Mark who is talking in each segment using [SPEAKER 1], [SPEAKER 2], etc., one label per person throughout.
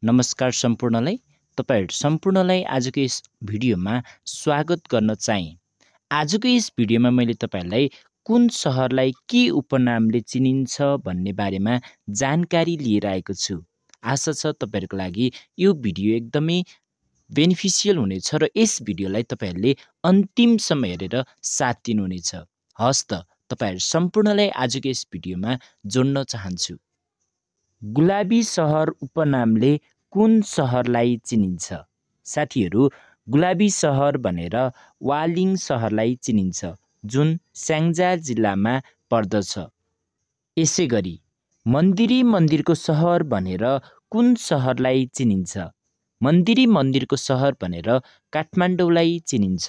[SPEAKER 1] नमस्कार सम्पूर्णलाई। तपाईहरु सम्पूर्णलाई आजको यस भिडियोमा स्वागत गर्न चाहे। आजको यस भिडियोमा मैले तपाईहरुलाई कुन शहरलाई के उपनामले चिनिन्छ भन्ने बारेमा जानकारी लिएर आएको छु। आशा छ तपाईहरुको लागि यो भिडियो एकदमै बेनिफिसियल हुनेछ र यस भिडियोलाई तपाईहरुले अन्तिमसम्म हेरेर साथ दिनुहुनेछ। हस् त तपाईहरु सम्पूर्णलाई आजको यस भिडियोमा जोड्न चाहन्छु। गुलाबी शहर उपनामले कुन शहरलाई चिनिन्छ? साथीहरु, गुलाबी शहर भनेर वालिङ शहरलाई चिनिन्छ, जुन स्याङ्जा जिल्लामा पर्दछ। यसैगरी मन्दिरी मन्दिरको शहर भनेर कुन शहरलाई चिनिन्छ? मन्दिरी मन्दिरको शहर भनेर काठमाडौँलाई चिनिन्छ।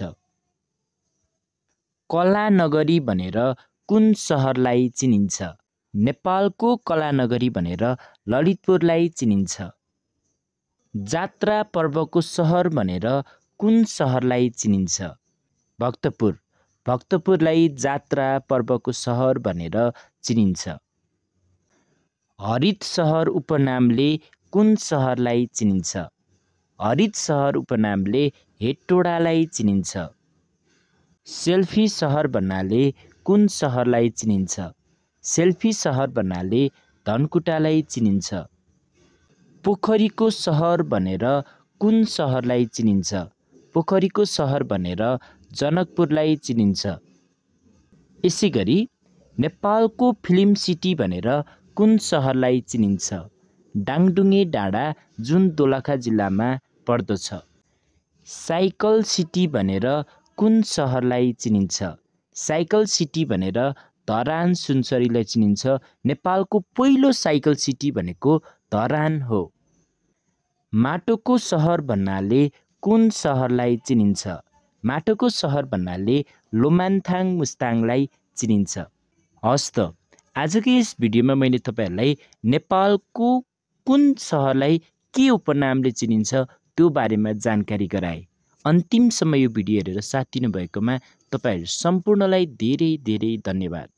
[SPEAKER 1] कला नगरी भनेर कुन शहरलाई चिनिन्छ? नेपालको कला नगरी भनेर ललितपुरलाई चिनिन्छ। जात्रा पर्वको शहर भनेर कुन शहरलाई चिनिन्छ? भक्तपुर। भक्तपुरलाई जात्रा पर्वको शहर भनेर चिनिन्छ। हरित शहर उपनामले कुन शहरलाई चिनिन्छ? हरित शहर उपनामले हेटौडालाई चिनिन्छ। सेल्फी शहर भन्नाले कुन शहरलाई चिनिन्छ? सेल्फी शहर भन्नाले धनकुटालाई चिनिन्छ। पोखरीको शहर भनेर कुन शहरलाई चिनिन्छ? पोखरीको शहर भनेर जनकपुरलाई चिनिन्छ। यसैगरी नेपालको फिल्म सिटी भनेर कुन शहरलाई चिनिन्छ? डाङडुङे डाँडा, जुन दोलखा जिल्लामा पर्दछ। साइकल सिटी भनेर कुन शहरलाई चिनिन्छ? साइकल सिटी भनेर धरान सुनसरीलाई चिनिन्छ। नेपालको पहिलो साइकल सिटी भनेको धरान हो। माटोको शहर भन्नाले कुन शहरलाई चिनिन्छ? माटोको शहर भन्नाले लोमान्थाङ मुस्ताङलाई चिनिन्छ। हस् त आजको यस भिडियोमा मैले तपाईहरुलाई नेपालको कुन शहरलाई के उपनामले चिनिन्छ त्यो बारेमा जानकारी गराए। अन्तिमसम्म यो भिडियो हेरेर साथ दिनुभएकोमा तपाईहरु सम्पूर्णलाई धेरै धेरै धन्यवाद।